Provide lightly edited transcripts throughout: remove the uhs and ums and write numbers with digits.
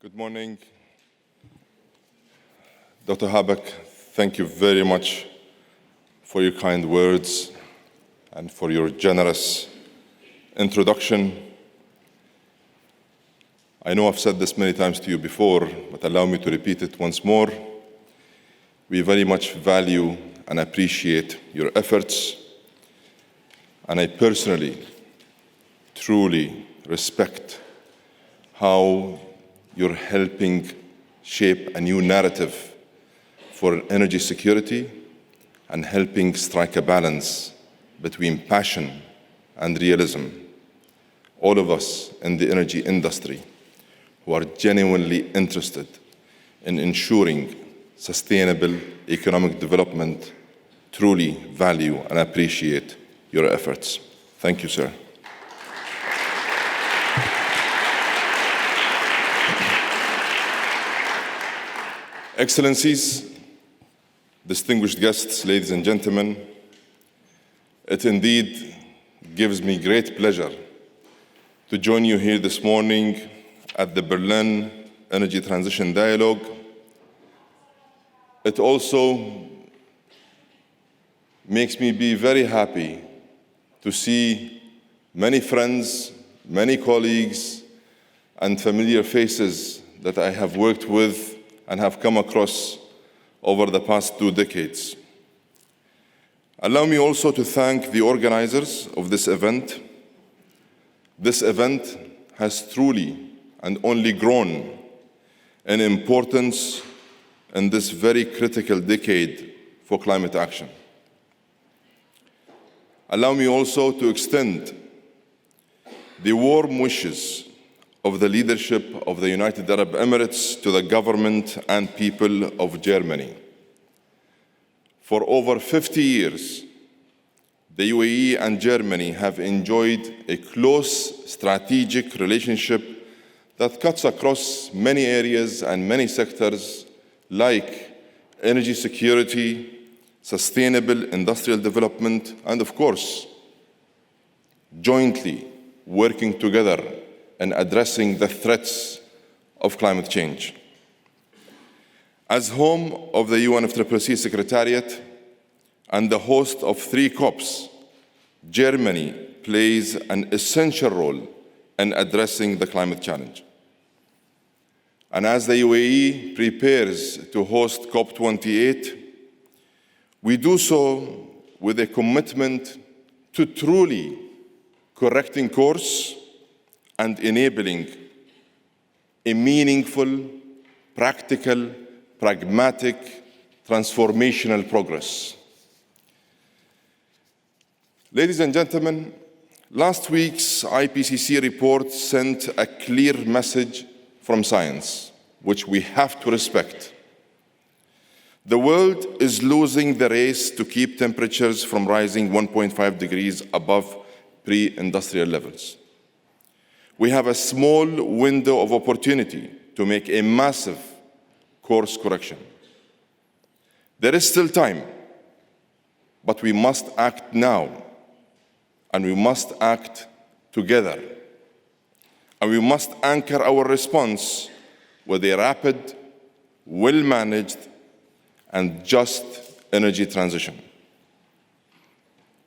Good morning. Dr. Habak, thank you very much for your kind words and for your generous introduction. I know I've said this many times to you before, but allow me to repeat it once more. We very much value and appreciate your efforts, and I personally, truly respect how you're helping shape a new narrative for energy security and helping strike a balance between passion and realism. All of us in the energy industry who are genuinely interested in ensuring sustainable economic development truly value and appreciate your efforts. Thank you, sir. Excellencies, distinguished guests, ladies and gentlemen, it indeed gives me great pleasure to join you here this morning at the Berlin Energy Transition Dialogue. It also makes me be very happy to see many friends, many colleagues, and familiar faces that I have worked with and have come across over the past 2 decades. Allow me also to thank the organizers of this event. This event has truly and only grown in importance in this very critical decade for climate action. Allow me also to extend the warm wishes of the leadership of the United Arab Emirates to the government and people of Germany. For over 50 years, the UAE and Germany have enjoyed a close strategic relationship that cuts across many areas and many sectors like energy security, sustainable industrial development, and of course, jointly working together in addressing the threats of climate change. As home of the UNFCCC Secretariat and the host of 3 COPs, Germany plays an essential role in addressing the climate challenge. And as the UAE prepares to host COP28, we do so with a commitment to truly correcting course and enabling a meaningful, practical, pragmatic, transformational progress. Ladies and gentlemen, last week's IPCC report sent a clear message from science, which we have to respect. The world is losing the race to keep temperatures from rising 1.5 degrees above pre-industrial levels. We have a small window of opportunity to make a massive course correction. There is still time, but we must act now, and we must act together. And we must anchor our response with a rapid, well-managed, and just energy transition.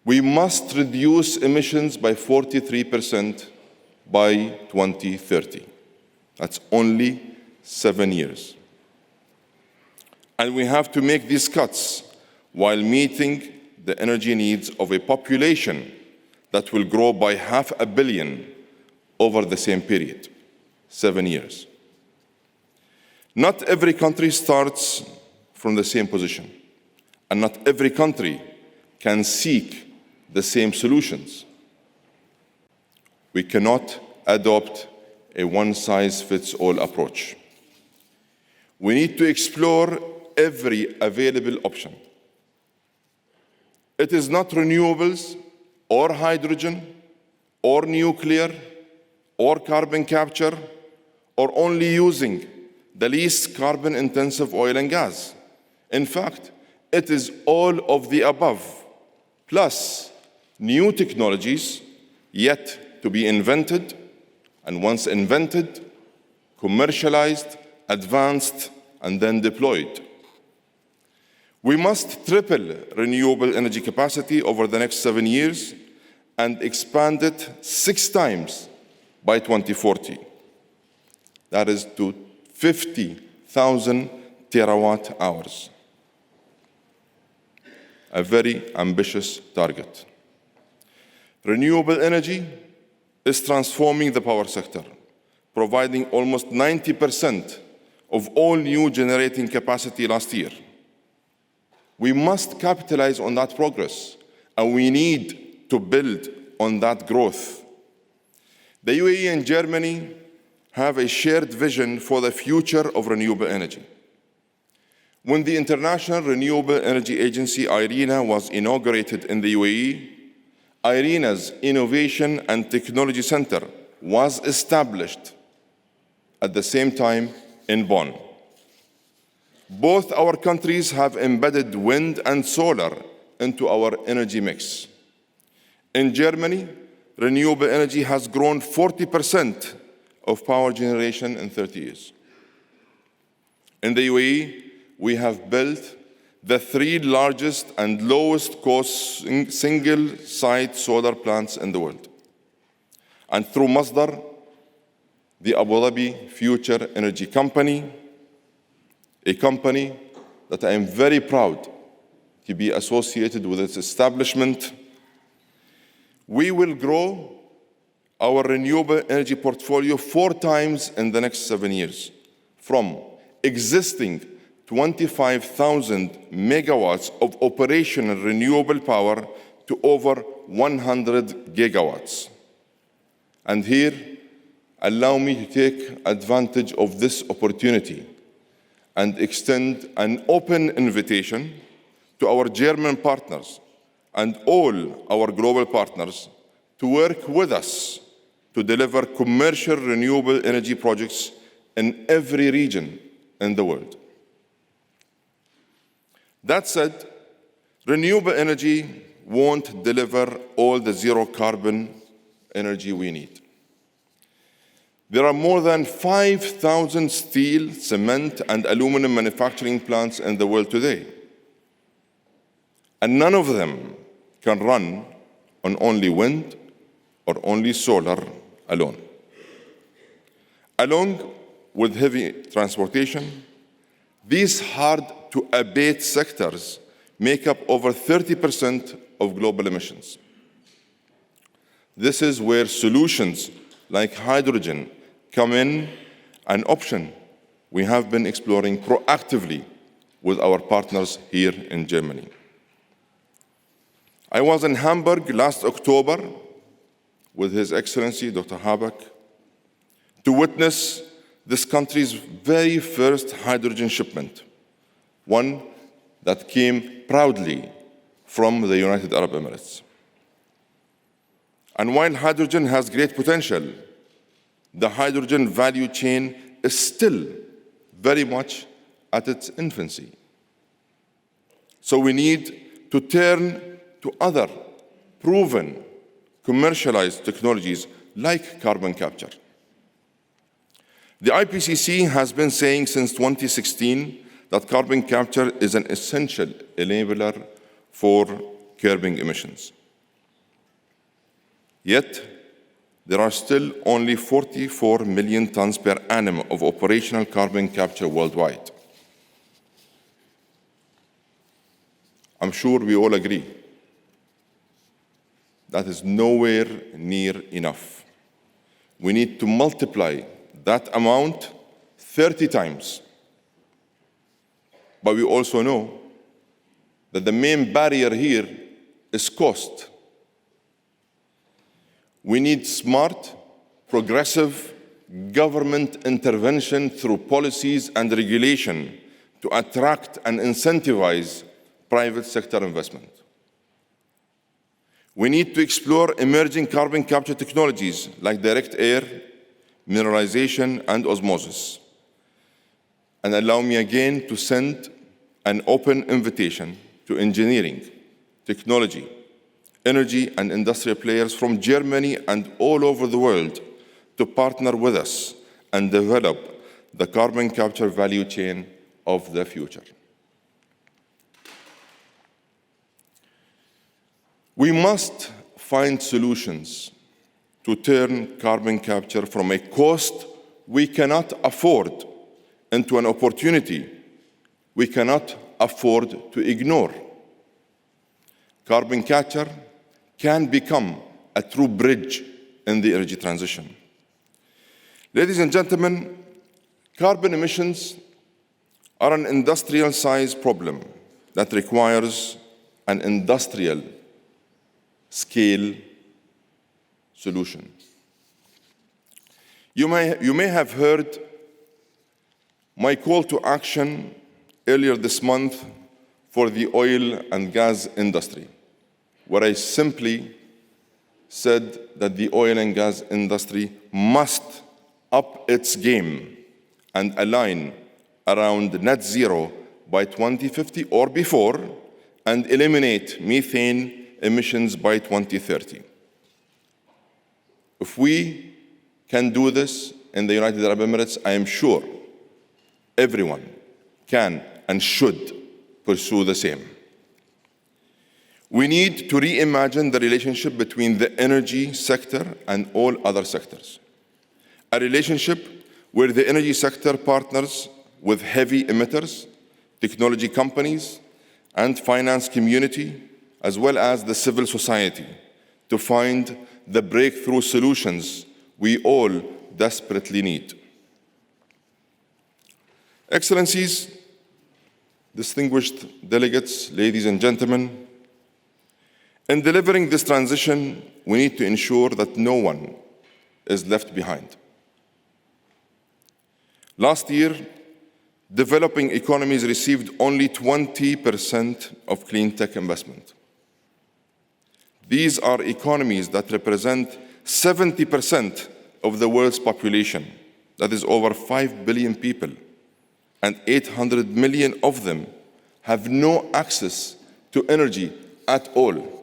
We must reduce emissions by 43% by 2030. That's only 7 years. And we have to make these cuts while meeting the energy needs of a population that will grow by 500 million over the same period, 7 years. Not every country starts from the same position, and not every country can seek the same solutions. We cannot adopt a one-size-fits-all approach. We need to explore every available option. It is not renewables or hydrogen or nuclear or carbon capture or only using the least carbon-intensive oil and gas. In fact, it is all of the above, plus new technologies yet to be invented, and once invented, commercialized, advanced, and then deployed. We must triple renewable energy capacity over the next 7 years and expand it 6 times by 2040. That is to 50,000 terawatt hours. A very ambitious target. Renewable energy is transforming the power sector, providing almost 90% of all new generating capacity last year. We must capitalize on that progress, and we need to build on that growth. The UAE and Germany have a shared vision for the future of renewable energy. When the International Renewable Energy Agency, IRENA, was inaugurated in the UAE, IRENA's Innovation and Technology Center was established at the same time in Bonn. Both our countries have embedded wind and solar into our energy mix. In Germany, renewable energy has grown 40% of power generation in 30 years. In the UAE, we have built the 3 largest and lowest cost single-site solar plants in the world. And through Masdar, the Abu Dhabi Future Energy Company, a company that I am very proud to be associated with its establishment, we will grow our renewable energy portfolio 4 times in the next 7 years, from existing 25,000 megawatts of operational renewable power to over 100 gigawatts. And here, allow me to take advantage of this opportunity and extend an open invitation to our German partners and all our global partners to work with us to deliver commercial renewable energy projects in every region in the world. That said, renewable energy won't deliver all the zero-carbon energy we need. There are more than 5,000 steel, cement, and aluminum manufacturing plants in the world today, and none of them can run on only wind or only solar alone. Along with heavy transportation, these hard-to-abate sectors make up over 30% of global emissions. This is where solutions like hydrogen come in, an option we have been exploring proactively with our partners here in Germany. I was in Hamburg last October with His Excellency Dr. Habeck to witness this country's very first hydrogen shipment, one that came proudly from the United Arab Emirates. And while hydrogen has great potential, the hydrogen value chain is still very much at its infancy. So we need to turn to other proven, commercialized technologies like carbon capture. The IPCC has been saying since 2016 that carbon capture is an essential enabler for curbing emissions. Yet, there are still only 44 million tons per annum of operational carbon capture worldwide. I'm sure we all agree that is nowhere near enough. We need to multiply that amount 30 times. But we also know that the main barrier here is cost. We need smart, progressive government intervention through policies and regulation to attract and incentivize private sector investment. We need to explore emerging carbon capture technologies like direct air, mineralization, and osmosis. And allow me again to send an open invitation to engineering, technology, energy, and industrial players from Germany and all over the world to partner with us and develop the carbon capture value chain of the future. We must find solutions to turn carbon capture from a cost we cannot afford into an opportunity we cannot afford to ignore. Carbon capture can become a true bridge in the energy transition. Ladies and gentlemen, carbon emissions are an industrial-sized problem that requires an industrial-scale solution. You may have heard my call to action earlier this month for the oil and gas industry, where I simply said that the oil and gas industry must up its game and align around net zero by 2050 or before, and eliminate methane emissions by 2030. If we can do this in the United Arab Emirates, I am sure everyone can and should pursue the same. We need to reimagine the relationship between the energy sector and all other sectors. A relationship where the energy sector partners with heavy emitters, technology companies, and finance community, as well as the civil society, to find the breakthrough solutions we all desperately need. Excellencies, distinguished delegates, ladies and gentlemen, in delivering this transition, we need to ensure that no one is left behind. Last year, developing economies received only 20% of clean tech investment. These are economies that represent 70% of the world's population, that is over 5 billion people, and 800 million of them have no access to energy at all.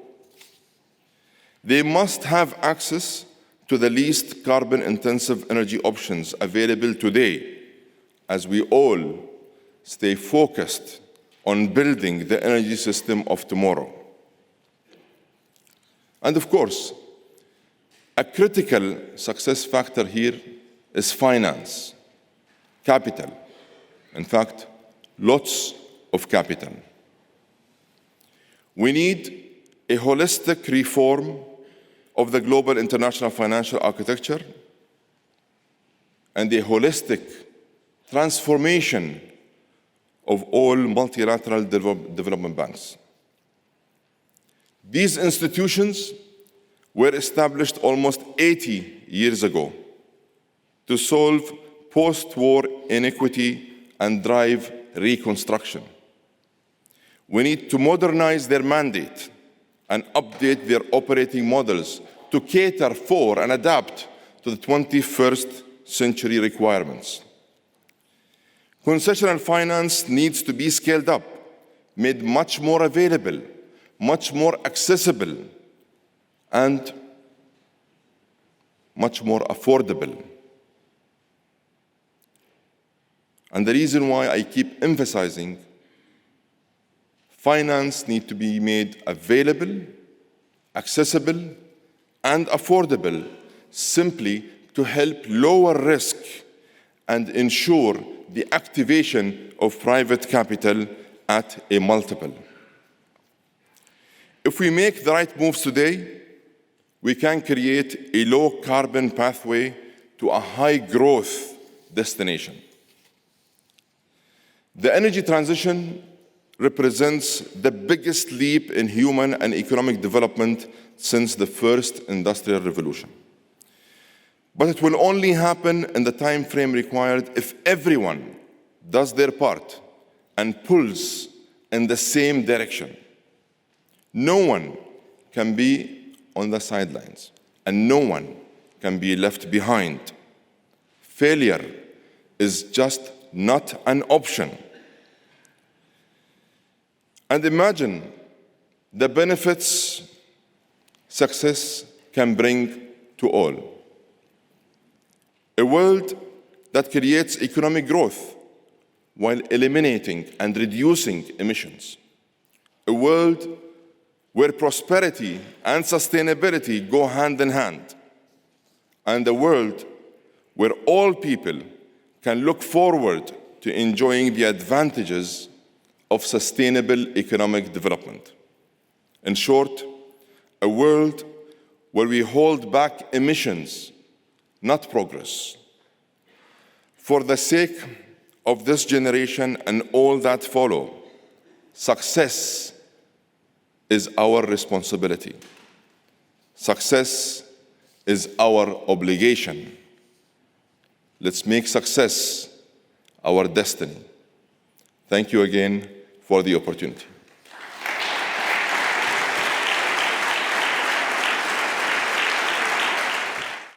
They must have access to the least carbon-intensive energy options available today, as we all stay focused on building the energy system of tomorrow. And of course, a critical success factor here is finance, capital. In fact, lots of capital. We need a holistic reform of the global international financial architecture and a holistic transformation of all multilateral development banks. These institutions were established almost 80 years ago to solve post-war inequity and drive reconstruction. We need to modernize their mandate and update their operating models to cater for and adapt to the 21st century requirements. Concessional finance needs to be scaled up, made much more available, much more accessible, and much more affordable. And the reason why I keep emphasizing finance needs to be made available, accessible, and affordable, simply to help lower risk and ensure the activation of private capital at a multiple. If we make the right moves today, we can create a low-carbon pathway to a high-growth destination. The energy transition represents the biggest leap in human and economic development since the first industrial revolution. But it will only happen in the time frame required if everyone does their part and pulls in the same direction. No one can be on the sidelines, and no one can be left behind. Failure is just not an option. And imagine the benefits success can bring to all. A world that creates economic growth while eliminating and reducing emissions. A world where prosperity and sustainability go hand in hand, and a world where all people can look forward to enjoying the advantages of sustainable economic development. In short, a world where we hold back emissions, not progress. For the sake of this generation and all that follow, success is our responsibility. Success is our obligation. Let's make success our destiny. Thank you again for the opportunity.